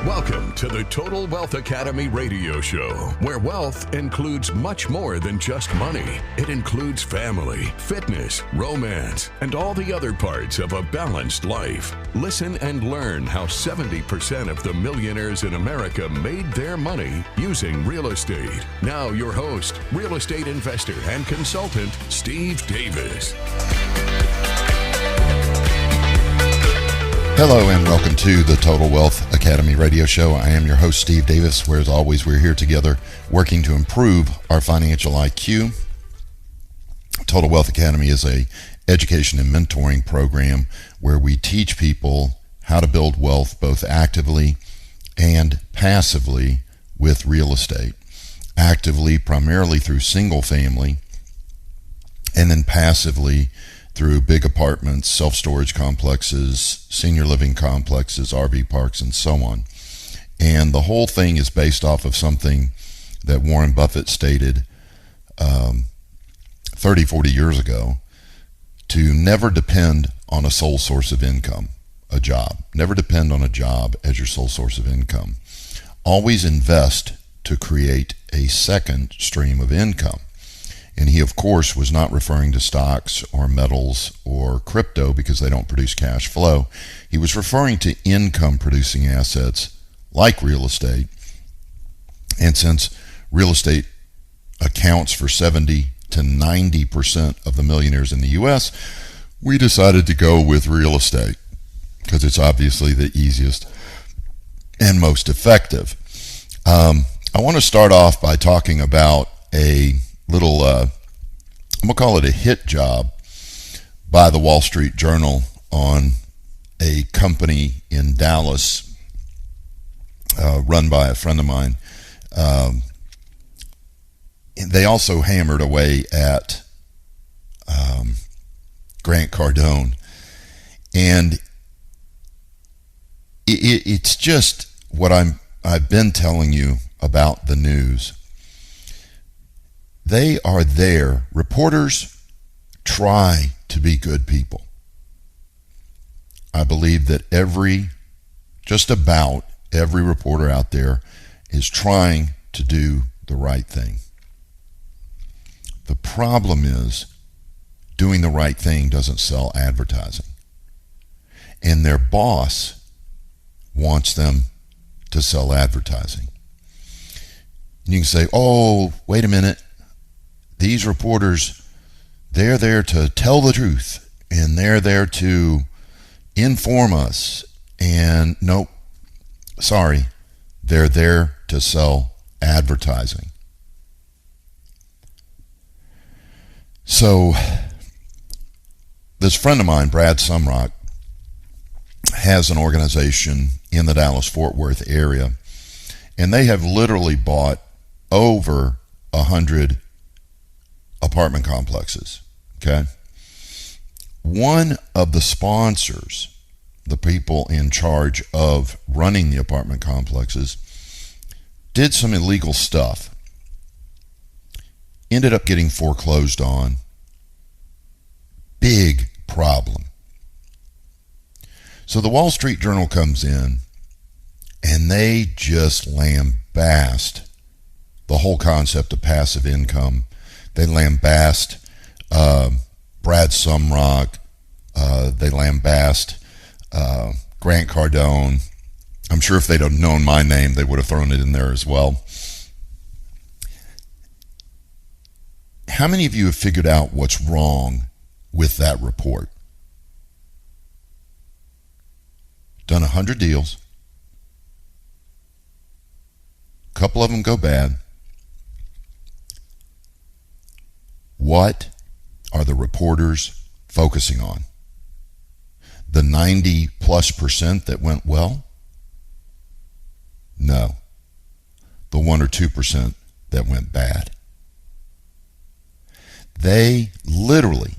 Welcome to the Total Wealth Academy radio show, where wealth includes much more than just money. It includes family, fitness, romance, and all the other parts of a balanced life. Listen and learn how 70% of the millionaires in America made their money using real estate. Now your host, real estate investor and consultant, Steve Davis. Hello and welcome to the Total Wealth Academy radio show. I am your host, Steve Davis, where as always we're here together working to improve our financial IQ. Total Wealth Academy is a education and mentoring program where we teach people how to build wealth both actively and passively with real estate. Actively primarily through single family, and then passively through big apartments, self-storage complexes, senior living complexes, RV parks, and so on. And the whole thing is based off of something that Warren Buffett stated 30, 40 years ago, to never depend on a sole source of income, a job. Never depend on a job as your sole source of income. Always invest to create a second stream of income. And he, of course, was not referring to stocks or metals or crypto because they don't produce cash flow. He was referring to income-producing assets like real estate. And since real estate accounts for 70 to 90% of the millionaires in the U.S., we decided to go with real estate because it's obviously the easiest and most effective. I want to start off by talking about a little, I'm going to call it a hit job by the Wall Street Journal on a company in Dallas run by a friend of mine. They also hammered away at Grant Cardone. And it's just what I've been telling you about the news. They are there. Reporters try to be good people. I believe that just about every reporter out there is trying to do the right thing. The problem is doing the right thing doesn't sell advertising. And their boss wants them to sell advertising. You can say, oh, wait a minute. These reporters, they're there to tell the truth, and they're there to inform us. And nope, sorry, they're there to sell advertising. So this friend of mine, Brad Sumrock, has an organization in the Dallas-Fort Worth area, and they have literally bought over 100 apartment complexes. Okay. One of the sponsors, the people in charge of running the apartment complexes, did some illegal stuff. Ended up getting foreclosed on. Big problem. So the Wall Street Journal comes in and they just lambast the whole concept of passive income. They lambast Brad Sumrock. They lambast Grant Cardone. I'm sure if they'd have known my name, they would have thrown it in there as well. How many of you have figured out what's wrong with that report? Done 100 deals. A couple of them go bad. What are the reporters focusing on? The 90+% that went well? No. The 1 or 2% that went bad. They literally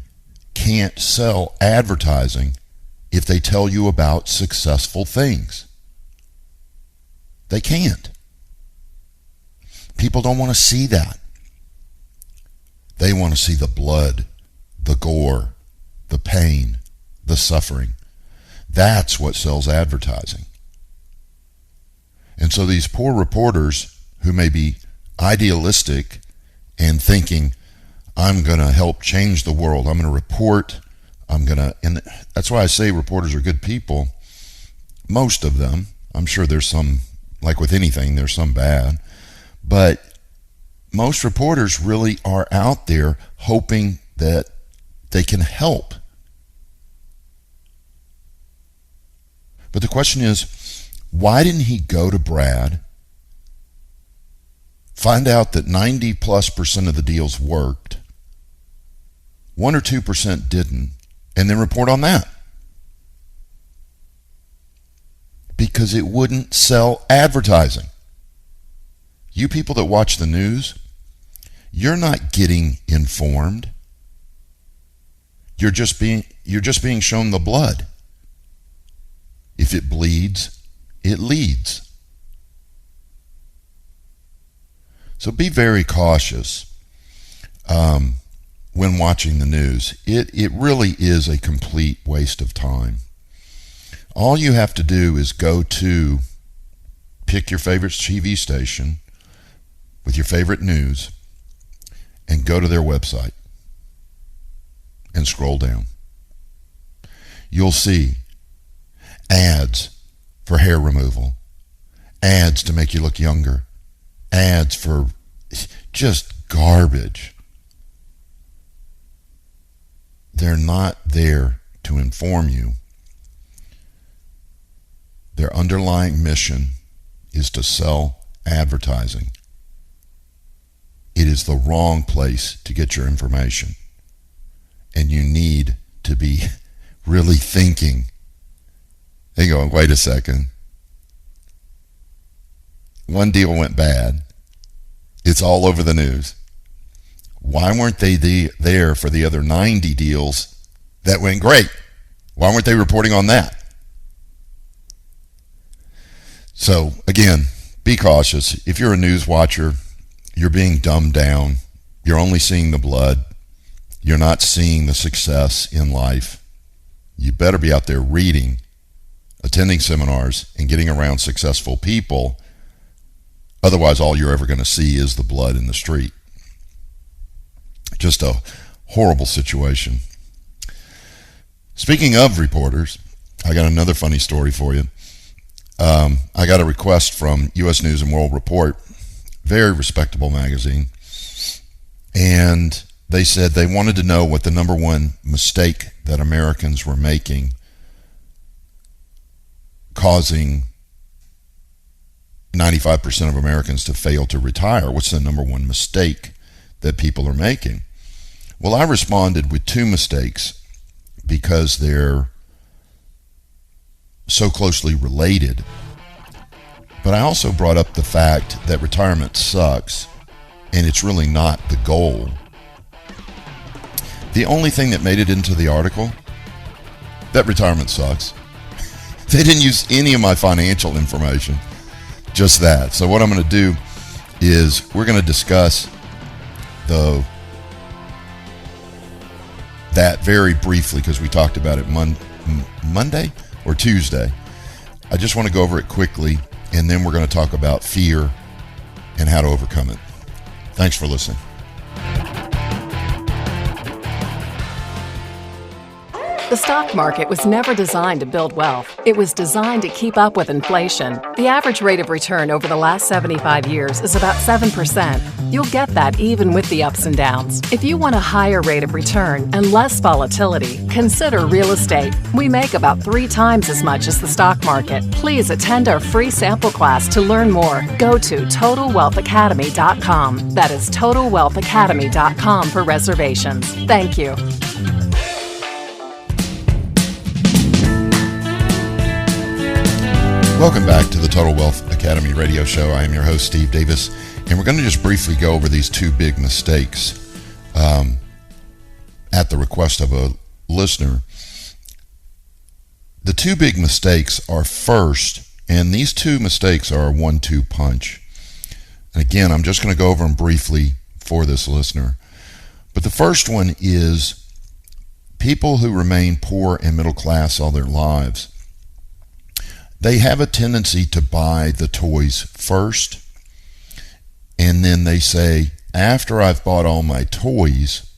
can't sell advertising if they tell you about successful things. They can't. People don't want to see that. They want to see the blood, the gore, the pain, the suffering. That's what sells advertising. And so these poor reporters who may be idealistic and thinking, I'm going to help change the world, I'm going to report, and that's why I say reporters are good people. Most of them. I'm sure there's some, like with anything, there's some bad. But most reporters really are out there hoping that they can help. But the question is, why didn't he go to Brad, find out that 90+% of the deals worked, 1 or 2% didn't, and then report on that? Because it wouldn't sell advertising. You people that watch the news, you're not getting informed. You're just being shown the blood. If it bleeds, it leads. So be very cautious when watching the news. It really is a complete waste of time. All you have to do is pick your favorite TV station with your favorite news and go to their website and scroll down. You'll see ads for hair removal, ads to make you look younger, ads for just garbage. They're not there to inform you. Their underlying mission is to sell advertising. It is the wrong place to get your information. And you need to be really thinking. They go, wait a second. One deal went bad. It's all over the news. Why weren't they there for the other 90 deals that went great? Why weren't they reporting on that? So, again, be cautious. If you're a news watcher, you're being dumbed down. You're only seeing the blood. You're not seeing the success in life. You better be out there reading, attending seminars, and getting around successful people. Otherwise, all you're ever going to see is the blood in the street. Just a horrible situation. Speaking of reporters, I got another funny story for you. I got a request from U.S. News and World Report, very respectable magazine, and they said they wanted to know what the number one mistake that Americans were making, causing 95% of Americans to fail to retire. What's the number one mistake that people are making? Well, I responded with 2 mistakes because they're so closely related. But I also brought up the fact that retirement sucks, and it's really not the goal. The only thing that made it into the article, that retirement sucks. They didn't use any of my financial information, just that. So what I'm going to do is we're going to discuss that very briefly because we talked about it Monday or Tuesday. I just want to go over it quickly, and then we're going to talk about fear and how to overcome it. Thanks for listening. The stock market was never designed to build wealth. It was designed to keep up with inflation. The average rate of return over the last 75 years is about 7%. You'll get that even with the ups and downs. If you want a higher rate of return and less volatility, consider real estate. We make about 3 times as much as the stock market. Please attend our free sample class to learn more. Go to TotalWealthAcademy.com. That is TotalWealthAcademy.com for reservations. Thank you. Welcome back to the Total Wealth Academy radio show. I am your host, Steve Davis, and we're going to just briefly go over these 2 big mistakes at the request of a listener. The 2 big mistakes are first, and these 2 mistakes are a 1-2 punch. And again, I'm just going to go over them briefly for this listener. But the first one is people who remain poor and middle class all their lives. they have a tendency to buy the toys first, and then they say, after I've bought all my toys,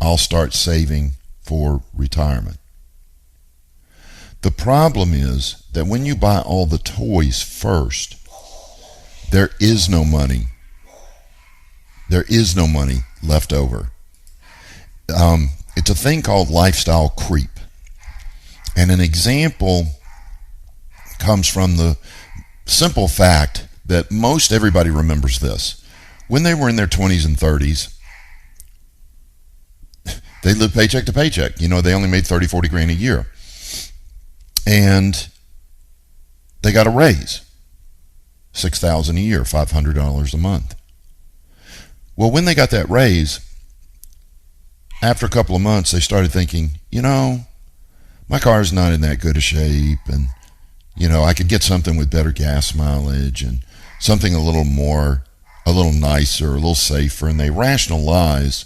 I'll start saving for retirement. The problem is that when you buy all the toys first, there is no money. There is no money left over. It's a thing called lifestyle creep. And an example comes from the simple fact that most everybody remembers this. When they were in their 20s and 30s, they lived paycheck to paycheck. You know, they only made 30, 40 grand a year. And they got a raise. $6,000 a year, $500 a month. Well, when they got that raise, after a couple of months, they started thinking, you know, my car's not in that good a shape, and, you know, I could get something with better gas mileage and something a little nicer, a little safer, and they rationalize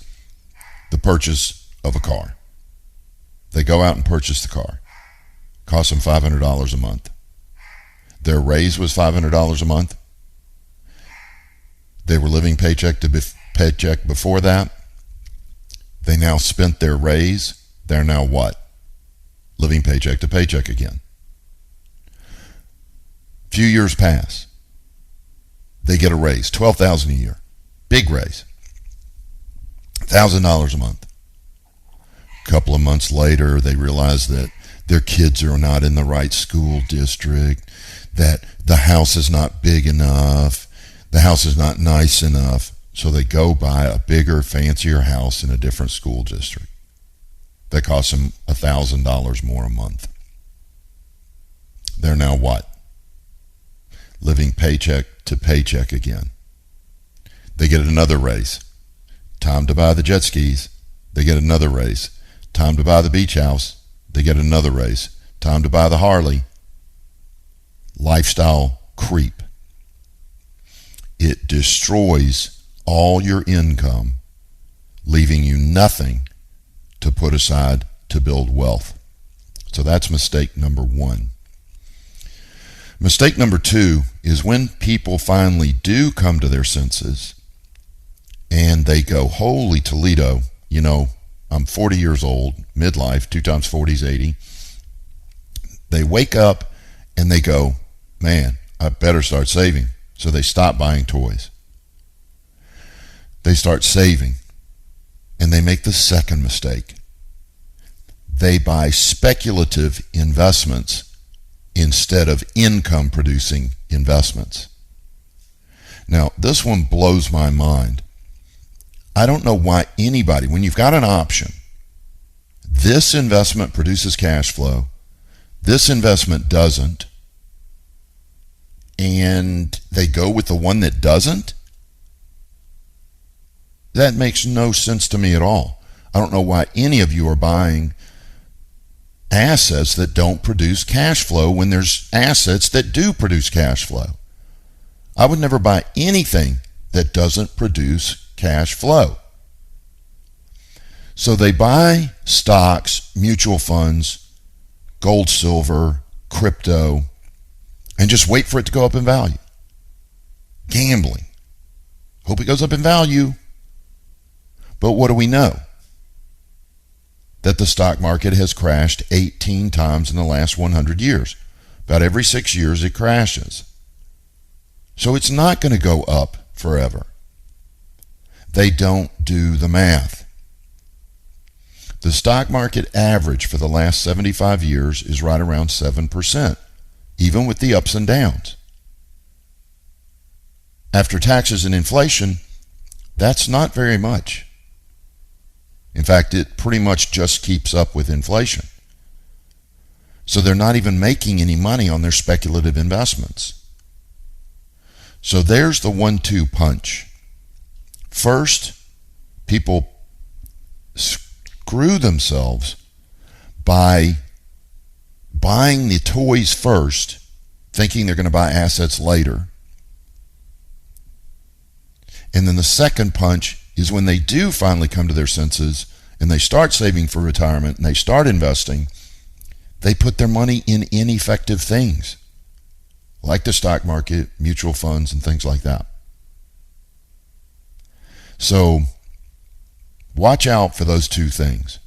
the purchase of a car. They go out and purchase the car. Costs them $500 a month. Their raise was $500 a month. They were living paycheck to paycheck before that. They now spent their raise. They're now what? Living paycheck to paycheck again. Few years pass. They get a raise, $12,000 a year. Big raise. $1,000 a month. A couple of months later, they realize that their kids are not in the right school district, that the house is not big enough, the house is not nice enough, so they go buy a bigger, fancier house in a different school district that costs them $1,000 more a month. They're now what? Living paycheck to paycheck again. They get another raise. Time to buy the jet skis. They get another raise. Time to buy the beach house. They get another raise. Time to buy the Harley. Lifestyle creep. It destroys all your income, leaving you nothing to put aside to build wealth. So that's mistake number one. Mistake number two is when people finally do come to their senses and they go, holy Toledo, you know, I'm 40 years old, midlife, 2 times 40 is 80. They wake up and they go, man, I better start saving. So they stop buying toys. They start saving. And they make the second mistake. They buy speculative investments instead of income-producing investments. Now, this one blows my mind. I don't know why anybody, when you've got an option, this investment produces cash flow, this investment doesn't, and they go with the one that doesn't, that makes no sense to me at all. I don't know why any of you are buying assets that don't produce cash flow when there's assets that do produce cash flow. I would never buy anything that doesn't produce cash flow. So they buy stocks, mutual funds, gold, silver, crypto, and just wait for it to go up in value. Gambling. Hope it goes up in value. But what do we know? That the stock market has crashed 18 times in the last 100 years. About every 6 years it crashes. So it's not going to go up forever. They don't do the math. The stock market average for the last 75 years is right around 7%, even with the ups and downs. After taxes and inflation, that's not very much. In fact, it pretty much just keeps up with inflation. So they're not even making any money on their speculative investments. So there's the 1-2 punch. First, people screw themselves by buying the toys first, thinking they're going to buy assets later. And then the second punch is when they do finally come to their senses and they start saving for retirement and they start investing, they put their money in ineffective things. like the stock market, mutual funds, and things like that. So watch out for those two things.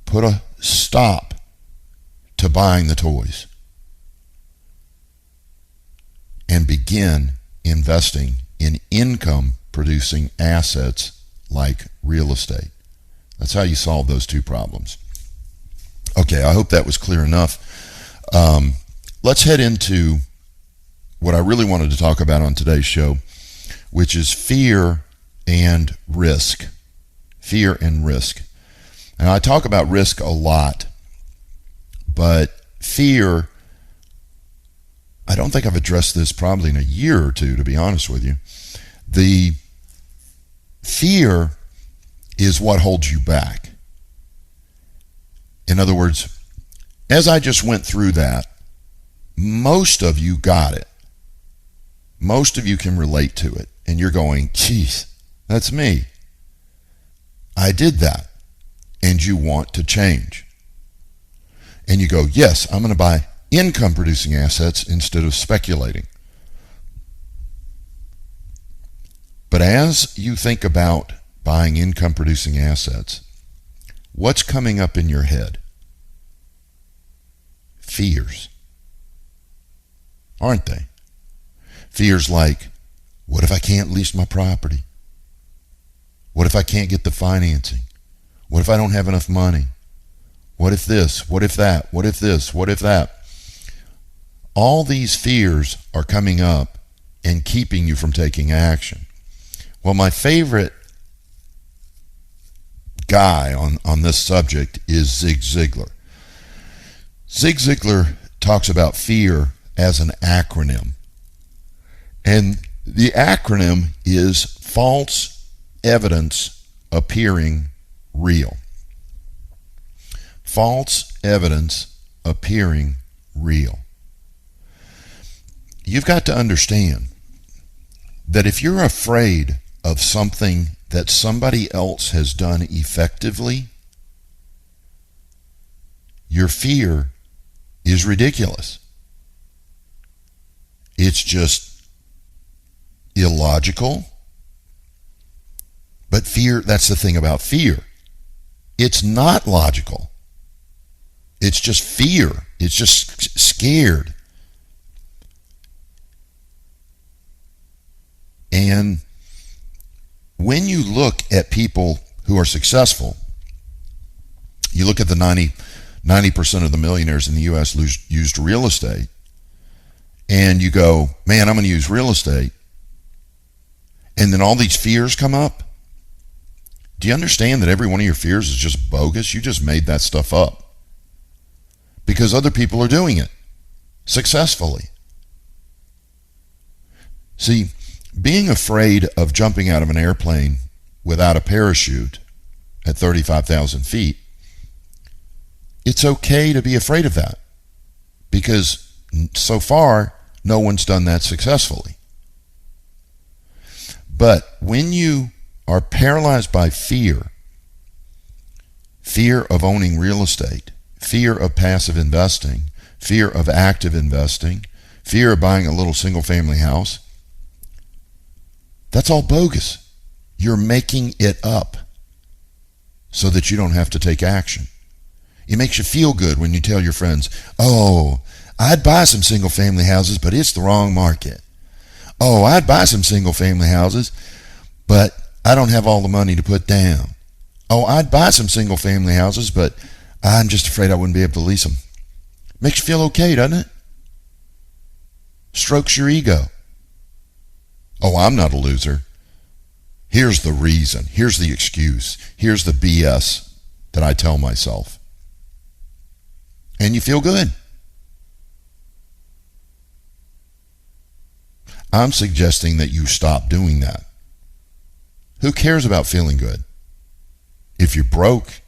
Put a stop to buying the toys and begin investing in income-producing assets like real estate. That's how you solve those two problems. Okay, I hope that was clear enough. Let's head into what I really wanted to talk about on today's show, which is fear and risk. Fear and risk. And I talk about risk a lot, but fear, I don't think I've addressed this probably in a year or two, to be honest with you. The fear is what holds you back. In other words, as I just went through that, most of you got it. Most of you can relate to it. And you're going, geez, that's me. I did that. And you want to change. And you go, yes, I'm going to buy income producing assets instead of speculating. But as you think about buying income producing assets, what's coming up in your head? Fears. Aren't they? Fears like, what if I can't lease my property? What if I can't get the financing? What if I don't have enough money? What if this? What if that? What if this? What if that? All these fears are coming up and keeping you from taking action. Well, my favorite guy on this subject is Zig Ziglar. Zig Ziglar talks about fear as an acronym. And the acronym is false evidence appearing real. False evidence appearing real. You've got to understand that if you're afraid of something that somebody else has done effectively, your fear is ridiculous. It's just illogical. But fear, that's the thing about fear. It's not logical. It's just fear. It's just scared. And when you look at people who are successful, you look at the 90% of the millionaires in the U.S. used real estate, and you go, man, I'm going to use real estate. And then all these fears come up. Do you understand that every one of your fears is just bogus? You just made that stuff up. Because other people are doing it successfully. See, being afraid of jumping out of an airplane without a parachute at 35,000 feet, it's okay to be afraid of that. Because so far, no one's done that successfully. But when you are paralyzed by fear, fear of owning real estate, fear of passive investing, fear of active investing, fear of buying a little single-family house, that's all bogus. You're making it up so that you don't have to take action. It makes you feel good when you tell your friends, oh, I'd buy some single-family houses, but it's the wrong market. Oh, I'd buy some single-family houses, but I don't have all the money to put down. Oh, I'd buy some single-family houses, but I'm just afraid I wouldn't be able to lease them. Makes you feel okay, doesn't it? Strokes your ego. Oh, I'm not a loser. Here's the reason. Here's the excuse. Here's the BS that I tell myself. And you feel good. I'm suggesting that you stop doing that. Who cares about feeling good? If you're broke,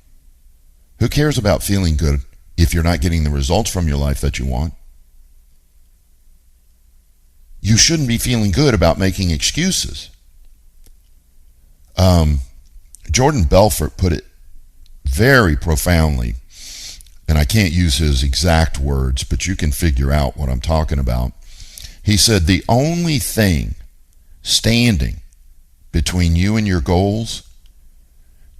who cares about feeling good if you're not getting the results from your life that you want? You shouldn't be feeling good about making excuses. Jordan Belfort put it very profoundly and I can't use his exact words, but you can figure out what I'm talking about. He said, the only thing standing between you and your goals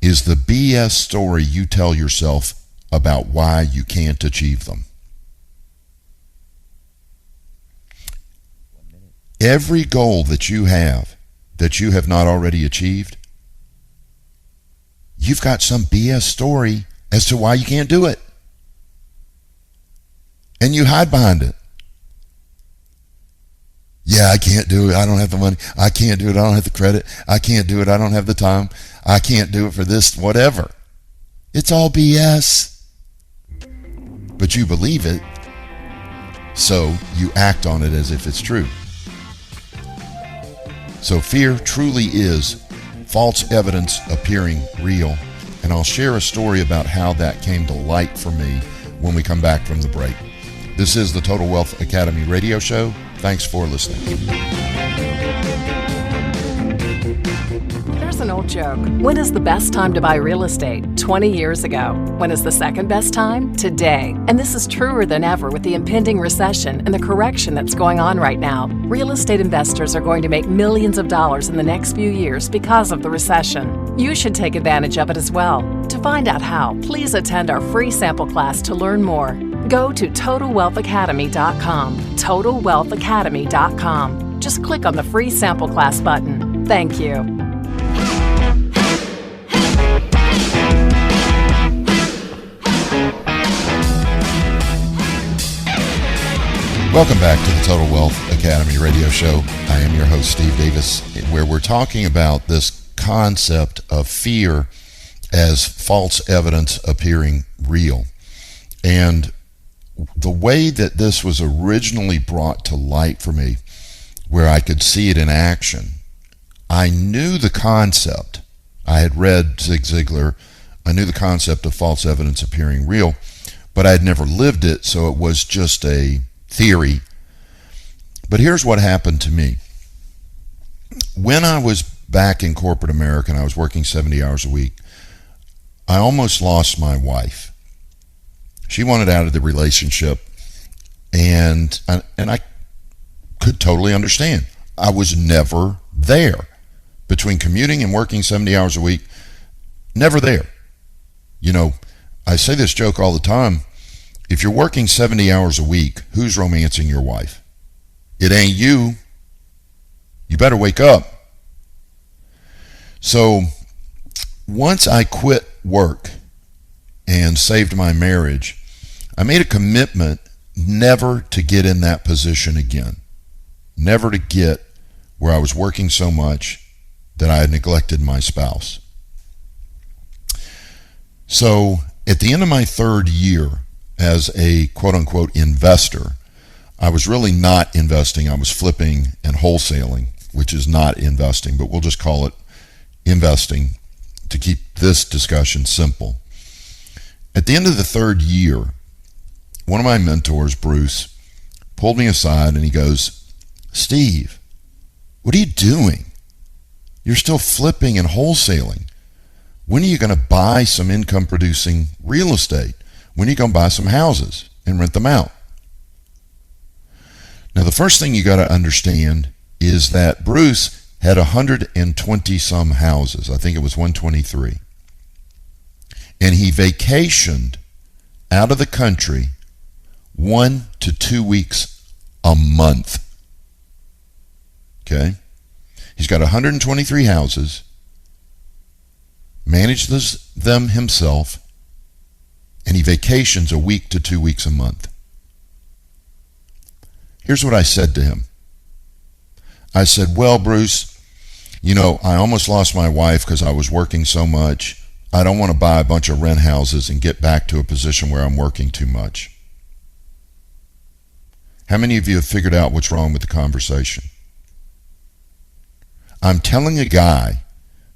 is the BS story you tell yourself about why you can't achieve them. Every goal that you have not already achieved, you've got some BS story as to why you can't do it. And you hide behind it. Yeah, I can't do it. I don't have the money. I can't do it. I don't have the credit. I can't do it. I don't have the time. I can't do it for this, whatever. It's all BS. But you believe it, so you act on it as if it's true. So fear truly is false evidence appearing real. And I'll share a story about how that came to light for me when we come back from the break. This is the Total Wealth Academy radio show. Thanks for listening. There's an old joke. When is the best time to buy real estate? 20 years ago. When is the second best time? Today. And this is truer than ever with the impending recession and the correction that's going on right now. Real estate investors are going to make millions of dollars in the next few years because of the recession. You should take advantage of it as well. To find out how, please attend our free sample class to learn more. Go to TotalWealthAcademy.com. TotalWealthAcademy.com. Just click on the free sample class button. Thank you. Welcome back to the Total Wealth Academy radio show. I am your host, Steve Davis, where we're talking about this concept of fear as false evidence appearing real. And the way that this was originally brought to light for me, where I could see it in action, I knew the concept. I had read Zig Ziglar. I knew the concept of false evidence appearing real, but I had never lived it, so it was just a theory. But here's what happened to me. When I was back in corporate America and I was working 70 hours a week, I almost lost my wife. She wanted out of the relationship, and I could totally understand. I was never there. Between commuting and working 70 hours a week, never there. You know, I say this joke all the time. If you're working 70 hours a week, who's romancing your wife? It ain't you. You better wake up. So once I quit work and saved my marriage, I made a commitment never to get in that position again. Never to get where I was working so much that I had neglected my spouse. So at the end of my third year as a quote-unquote investor, I was really not investing. I was flipping and wholesaling, which is not investing, but we'll just call it investing to keep this discussion simple. At the end of the third year, one of my mentors, Bruce, pulled me aside and he goes, "Steve, what are you doing? You're still flipping and wholesaling. When are you going to buy some income-producing real estate? When are you going to buy some houses and rent them out?" Now, the first thing you got to understand is that Bruce had 120 some houses. I think it was 123. And he vacationed out of the country 1 to 2 weeks a month. Okay? He's got 123 houses, manages them himself, and he vacations a week to 2 weeks a month. Here's what I said to him. I said, "Well, Bruce, you know, I almost lost my wife because I was working so much. I don't want to buy a bunch of rent houses and get back to a position where I'm working too much." How many of you have figured out what's wrong with the conversation? I'm telling a guy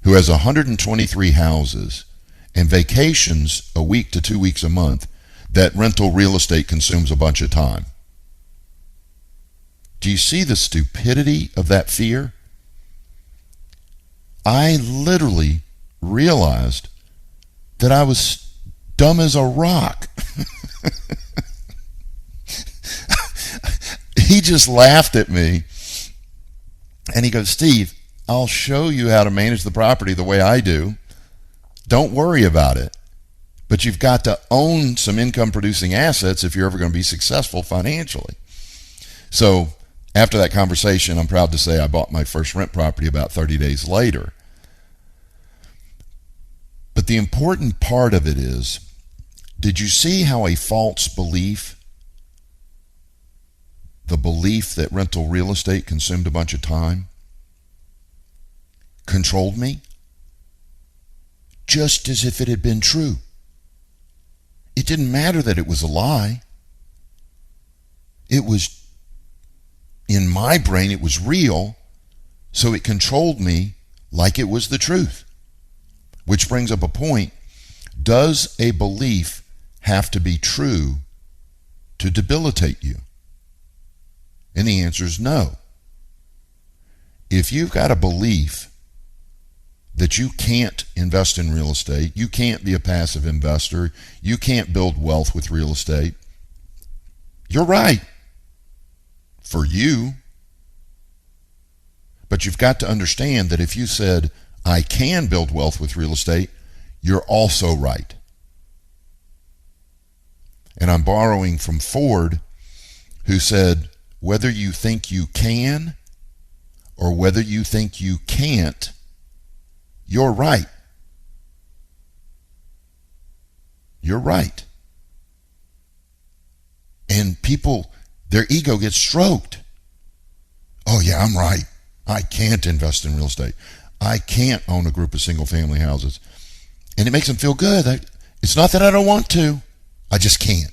who has 123 houses and vacations a week to 2 weeks a month that rental real estate consumes a bunch of time. Do you see the stupidity of that fear? I literally realized that I was dumb as a rock. He just laughed at me. And he goes, Steve, I'll show you how to manage the property the way I do. Don't worry about it. But you've got to own some income-producing assets if you're ever going to be successful financially. So after that conversation, I'm proud to say I bought my first rent property about 30 days later. But the important part of it is, did you see how a false belief, the belief that rental real estate consumed a bunch of time, controlled me? Just as if it had been true. It didn't matter that it was a lie. It was, in my brain, it was real, so it controlled me like it was the truth. Which brings up a point. Does a belief have to be true to debilitate you? And the answer is no. If you've got a belief that you can't invest in real estate, you can't be a passive investor, you can't build wealth with real estate, you're right. For you. But you've got to understand that if you said, I can build wealth with real estate, you're also right. And I'm borrowing from Ford, who said, whether you think you can or whether you think you can't, you're right. You're right. And people, their ego gets stroked. Oh yeah, I'm right. I can't invest in real estate. I can't own a group of single-family houses. And it makes them feel good. It's not that I don't want to. I just can't.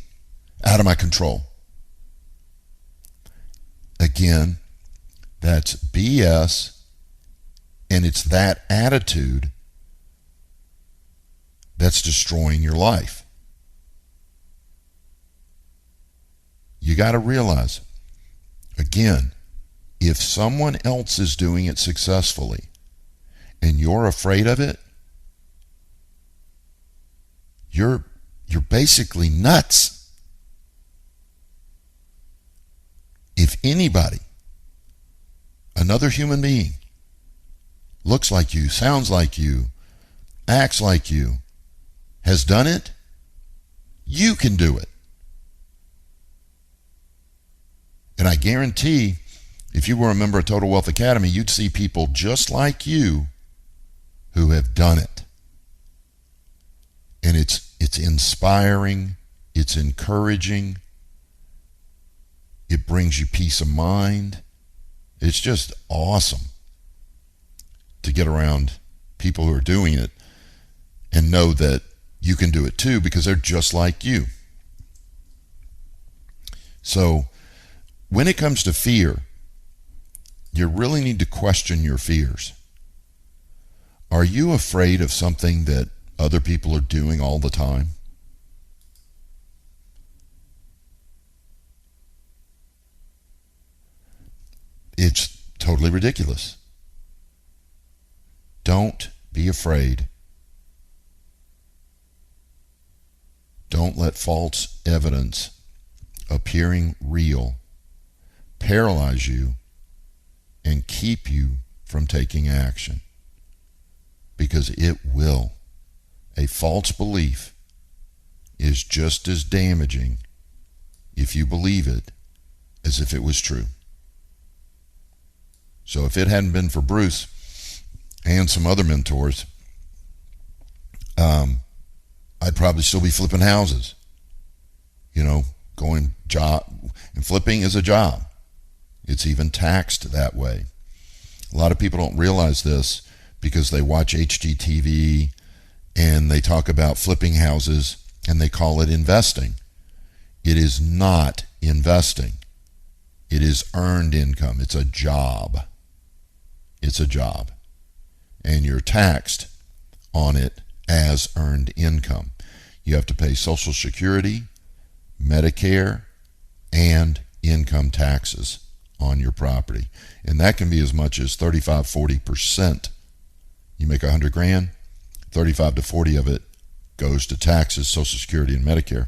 Out of my control. Again, that's BS. And it's that attitude that's destroying your life. You got to realize, again, if someone else is doing it successfully and you're afraid of it, you're basically nuts. If anybody, another human being, looks like you, sounds like you, acts like you, has done it, you can do it. And I guarantee, if you were a member of Total Wealth Academy, you'd see people just like you who have done it. And it's inspiring, it's encouraging, it brings you peace of mind. It's just awesome to get around people who are doing it and know that you can do it too because they're just like you. So when it comes to fear, you really need to question your fears. Are you afraid of something that other people are doing all the time? It's totally ridiculous. Don't be afraid. Don't let false evidence appearing real paralyze you and keep you from taking action. Because it will. A false belief is just as damaging if you believe it as if it was true. So if it hadn't been for Bruce and some other mentors, I'd probably still be flipping houses. Going job, and flipping is a job. It's even taxed that way. A lot of people don't realize this because they watch HGTV and they talk about flipping houses and they call it investing. It is not investing. It is earned income. It's a job. It's a job. And you're taxed on it as earned income. You have to pay Social Security, Medicare, and income taxes on your property. And that can be as much as 35-40%. You make $100,000, 35 to 40 of it goes to taxes, Social Security, and Medicare.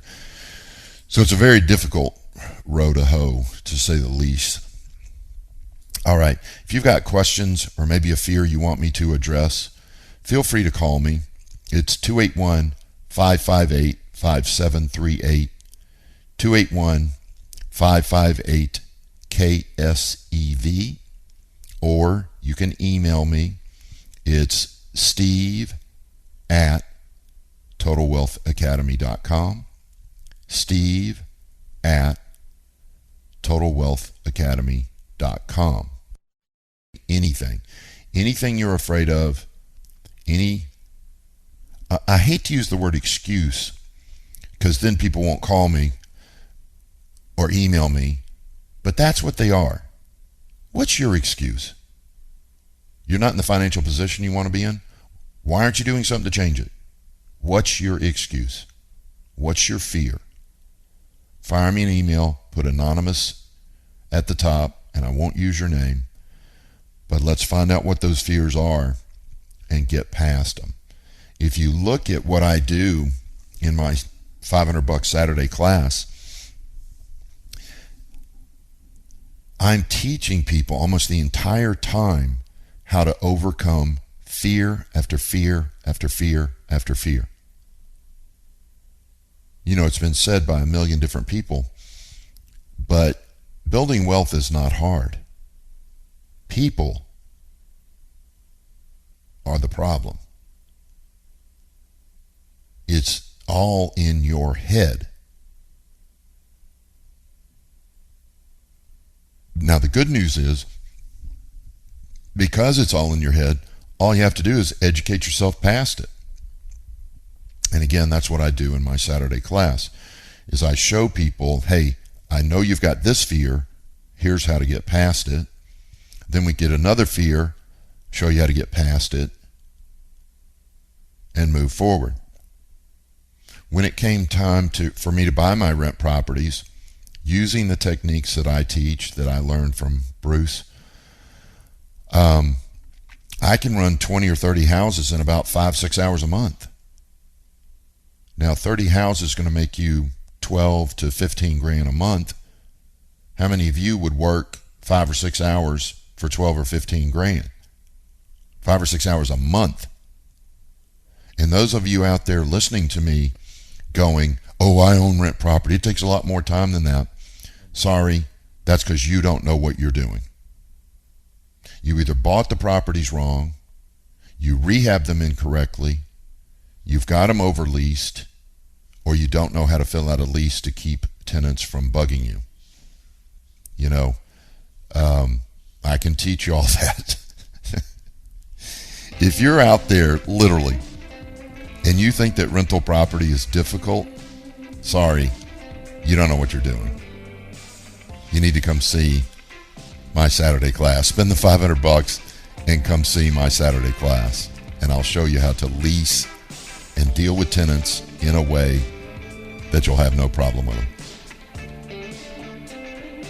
So it's a very difficult row to hoe, to say the least. All right. If you've got questions or maybe a fear you want me to address, feel free to call me. It's 281-558-5738, 281-558-KSEV, or you can email me. It's steve@totalwealthacademy.com, steve@totalwealthacademy.com. Anything you're afraid of, I hate to use the word excuse, because then people won't call me or email me, but that's what they are. What's your excuse? You're not in the financial position you want to be in? Why aren't you doing something to change it? What's your excuse? What's your fear? Fire me an email, put anonymous at the top, and I won't use your name, but let's find out what those fears are and get past them. If you look at what I do in my $500 Saturday class, I'm teaching people almost the entire time how to overcome fear after fear after fear after fear. You know, it's been said by a million different people, but building wealth is not hard. People are the problem. It's all in your head. Now, the good news is, because it's all in your head, all you have to do is educate yourself past it. And again, that's what I do in my Saturday class, is I show people, hey, I know you've got this fear. Here's how to get past it. Then we get another fear, show you how to get past it, and move forward. When it came time for me to buy my rent properties, using the techniques that I teach, that I learned from Bruce, I can run 20 or 30 houses in about 5-6 hours a month. Now, 30 houses is going to make you 12 to 15 grand a month. How many of you would work 5 or 6 hours for 12 or 15 grand? 5 or 6 hours a month. And those of you out there listening to me going, oh, I own rent property, it takes a lot more time than that. Sorry, that's because you don't know what you're doing. You either bought the properties wrong, you rehabbed them incorrectly, you've got them overleased, or you don't know how to fill out a lease to keep tenants from bugging you. You know, I can teach you all that. If you're out there, literally, and you think that rental property is difficult, sorry, you don't know what you're doing. You need to come see my Saturday class. Spend the $500 and come see my Saturday class, and I'll show you how to lease and deal with tenants in a way that you'll have no problem with them.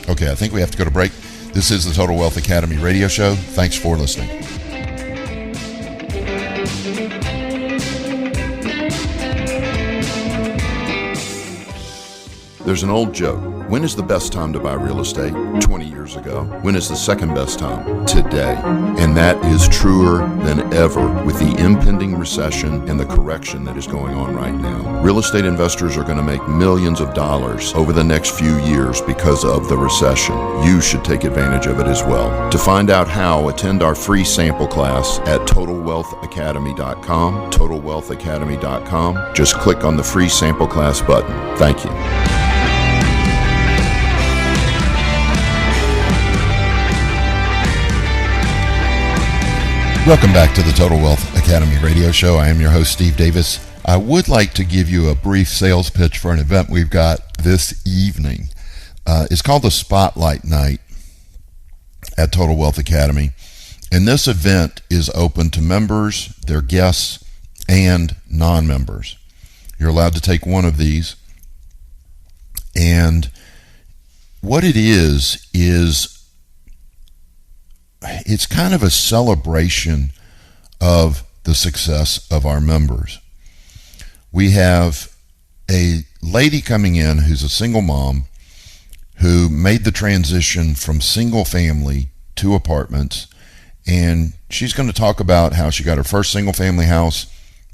Okay, I think we have to go to break. This is the Total Wealth Academy radio show. Thanks for listening. There's an old joke. When is the best time to buy real estate? 20 years ago. When is the second best time? Today. And that is truer than ever with the impending recession and the correction that is going on right now. Real estate investors are going to make millions of dollars over the next few years because of the recession. You should take advantage of it as well. To find out how, attend our free sample class at TotalWealthAcademy.com, TotalWealthAcademy.com. Just click on the free sample class button. Thank you. Welcome back to the Total Wealth Academy radio show. I am your host, Steve Davis. I would like to give you a brief sales pitch for an event we've got this evening. It's called the Spotlight Night at Total Wealth Academy. And this event is open to members, their guests, and non-members. You're allowed to take one of these. And what it is it's kind of a celebration of the success of our members. We have a lady coming in who's a single mom who made the transition from single family to apartments, and she's going to talk about how she got her first single family house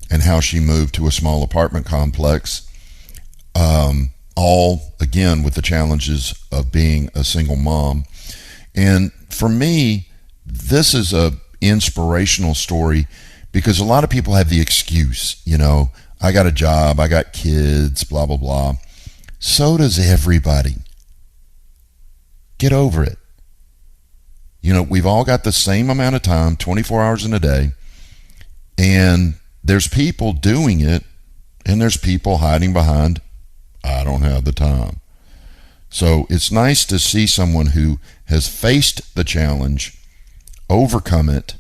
and how she moved to a small apartment complex, all again with the challenges of being a single mom. And for me, this is a inspirational story because a lot of people have the excuse, I got a job, I got kids, blah, blah, blah. So does everybody. Get over it. We've all got the same amount of time, 24 hours in a day, and there's people doing it, and there's people hiding behind, I don't have the time. So it's nice to see someone who has faced the challenge, overcome it,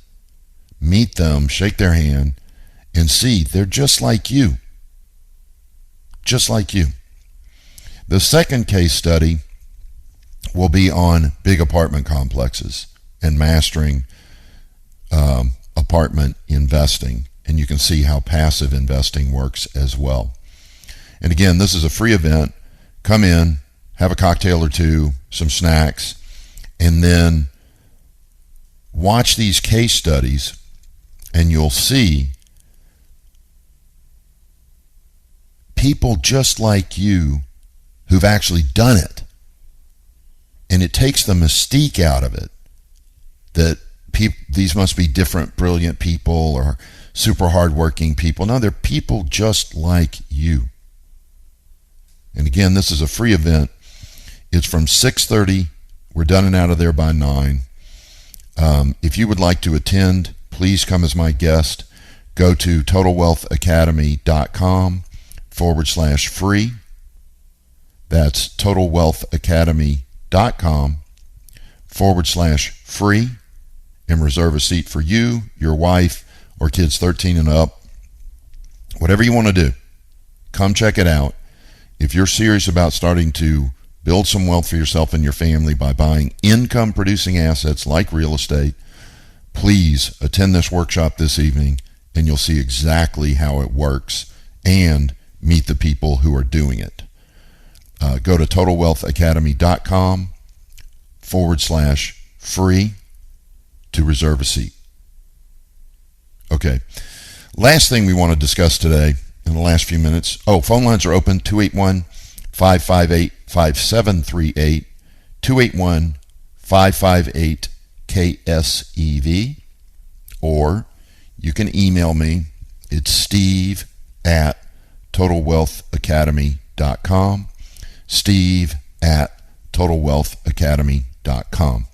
meet them, shake their hand, and see they're just like you. Just like you. The second case study will be on big apartment complexes and mastering apartment investing. And you can see how passive investing works as well. And again, this is a free event. Come in, have a cocktail or two, some snacks, and then watch these case studies, and you'll see people just like you who've actually done it. And it takes the mystique out of it that these must be different, brilliant people or super hardworking people. No, they're people just like you. And again, this is a free event. It's from 6:30. We're done and out of there by 9. If you would like to attend, please come as my guest. Go to TotalWealthAcademy.com/free. That's TotalWealthAcademy.com/free, and reserve a seat for you, your wife, or kids 13 and up. Whatever you want to do, come check it out. If you're serious about starting to build some wealth for yourself and your family by buying income-producing assets like real estate, please attend this workshop this evening, and you'll see exactly how it works and meet the people who are doing it. Go to TotalWealthAcademy.com/free to reserve a seat. Okay. Last thing we want to discuss today in the last few minutes. Phone lines are open, 281-558-5738, 281-558-KSEV, or you can email me. It's steve@TotalWealthAcademy.com, steve@TotalWealthAcademy.com.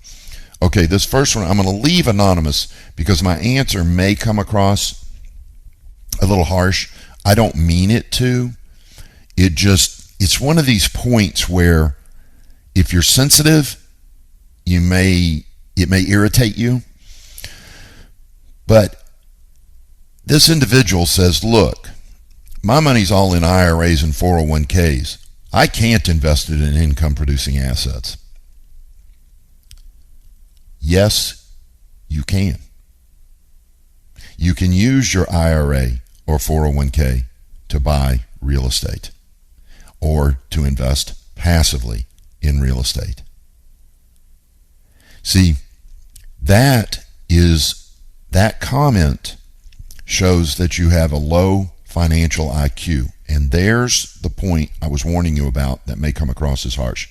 Okay, this first one I'm going to leave anonymous because my answer may come across a little harsh. I don't mean it to. It's one of these points where if you're sensitive, it may irritate you. But this individual says, look, my money's all in IRAs and 401ks. I can't invest it in income-producing assets. Yes, you can. You can use your IRA or 401k to buy real estate or to invest passively in real estate. See, that comment shows that you have a low financial IQ. And there's the point I was warning you about that may come across as harsh.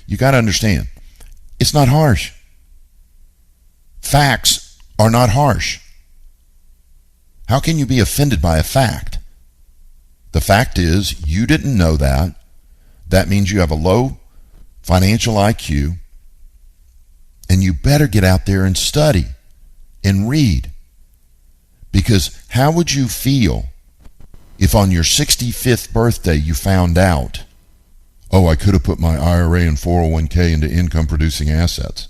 You got to understand, it's not harsh. Facts are not harsh. How can you be offended by a fact? The fact is, you didn't know that. That means you have a low financial IQ, and you better get out there and study and read. Because how would you feel if on your 65th birthday you found out, I could have put my IRA and 401k into income-producing assets?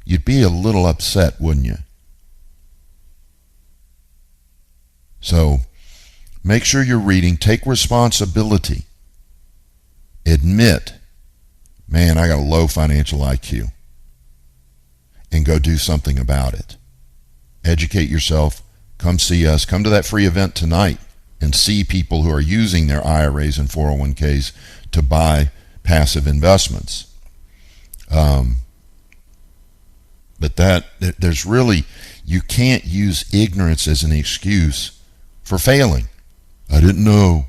You'd be a little upset, wouldn't you? So, make sure you're reading. Take responsibility. Admit, man, I got a low financial IQ. And go do something about it. Educate yourself. Come see us. Come to that free event tonight. and see people who are using their IRAs and 401ks to buy passive investments. But there's really, you can't use ignorance as an excuse for failing. I didn't know.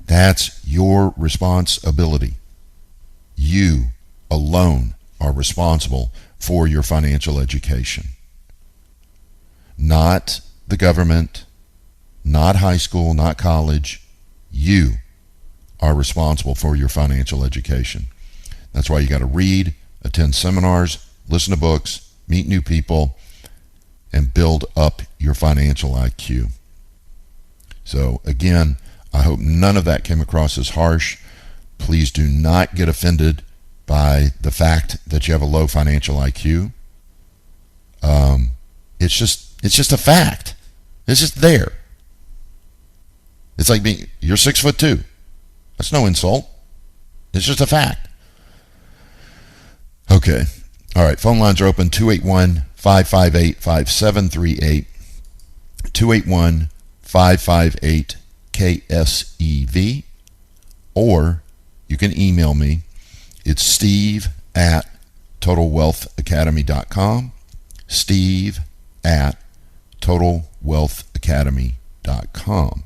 That's your responsibility. You alone are responsible for your financial education. Not the government, not high school, not college. You are responsible for your financial education. That's why you got to read, attend seminars, listen to books, meet new people, and build up your financial IQ. So again, I hope none of that came across as harsh. Please do not get offended by the fact that you have a low financial IQ. It's just a fact. It's just there. It's like you're 6'2". That's no insult. It's just a fact. Okay. All right. Phone lines are open. 281-558-5738. 281-558-KSEV. Or you can email me. It's steve@totalwealthacademy.com. steve@totalwealthacademy.com.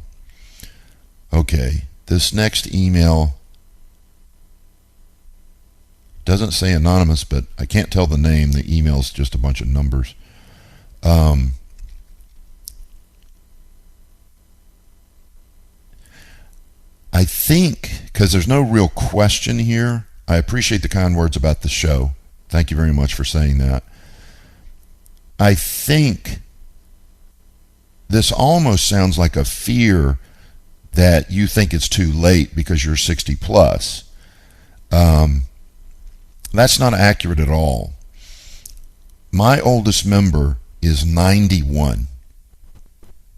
Okay, this next email doesn't say anonymous, but I can't tell the name. The email's just a bunch of numbers. I think, because there's no real question here, I appreciate the kind words about the show. Thank you very much for saying that. I think this almost sounds like a fear that you think it's too late because you're 60 plus. That's not accurate at all. My oldest member is 91,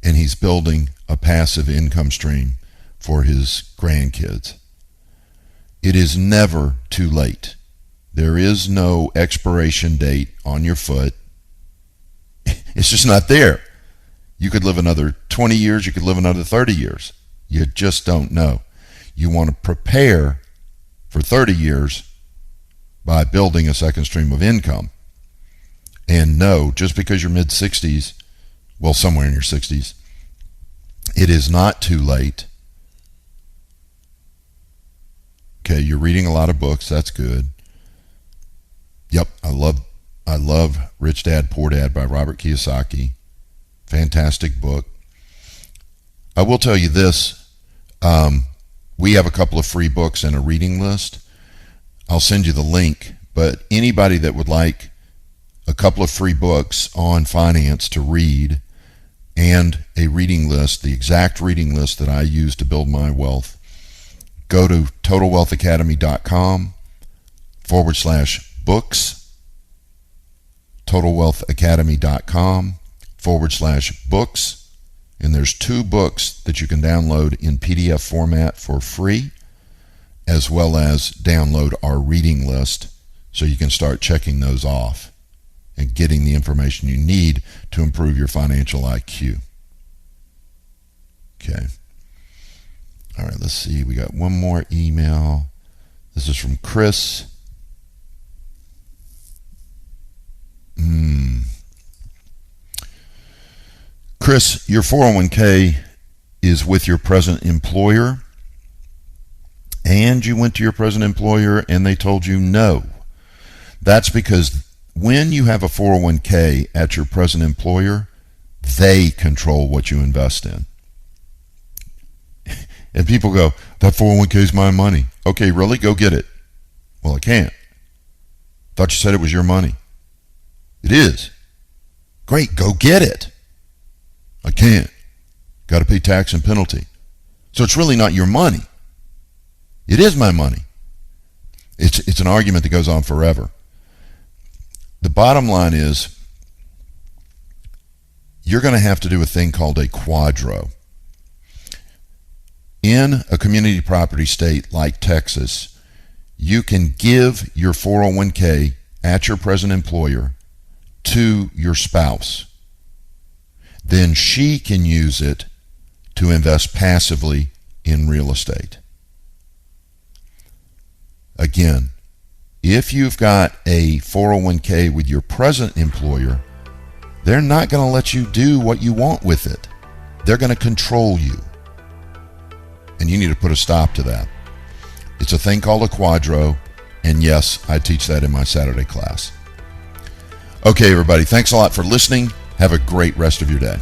and he's building a passive income stream for his grandkids. It is never too late. There is no expiration date on your foot. It's just not there. You could live another 20 years, you could live another 30 years. You just don't know. You want to prepare for 30 years by building a second stream of income. And no, just because you're mid-60s, well, somewhere in your 60s, it is not too late. Okay, you're reading a lot of books. That's good. Yep, I love Rich Dad, Poor Dad by Robert Kiyosaki. Fantastic book. I will tell you this. We have a couple of free books and a reading list. I'll send you the link. But anybody that would like a couple of free books on finance to read and a reading list, the exact reading list that I use to build my wealth, go to totalwealthacademy.com/books, totalwealthacademy.com/books, and there's 2 books that you can download in PDF format for free, as well as download our reading list so you can start checking those off and getting the information you need to improve your financial IQ. Okay. All right, let's see. We got one more email. This is from Chris. Chris, your 401k is with your present employer, and you went to your present employer and they told you no. That's because when you have a 401k at your present employer, they control what you invest in. And people go, that 401k is my money. Okay, really? Go get it. Well, I can't. Thought you said it was your money. It is. Great, go get it. I can't. Got to pay tax and penalty. So it's really not your money. It is my money. It's an argument that goes on forever. The bottom line is you're going to have to do a thing called a quadro. In a community property state like Texas, you can give your 401k at your present employer to your spouse. Then she can use it to invest passively in real estate. Again, if you've got a 401k with your present employer, they're not going to let you do what you want with it. They're going to control you. And you need to put a stop to that. It's a thing called a quadro, and yes, I teach that in my Saturday class. Okay, everybody, thanks a lot for listening. Have a great rest of your day.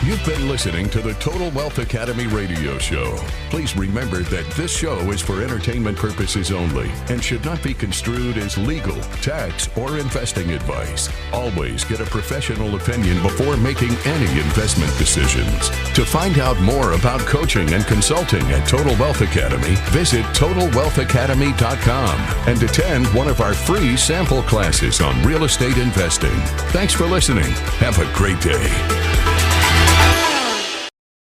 You've been listening to the Total Wealth Academy radio show. Please remember that this show is for entertainment purposes only and should not be construed as legal, tax, or investing advice. Always get a professional opinion before making any investment decisions. To find out more about coaching and consulting at Total Wealth Academy, visit TotalWealthAcademy.com and attend one of our free sample classes on real estate investing. Thanks for listening. Have a great day.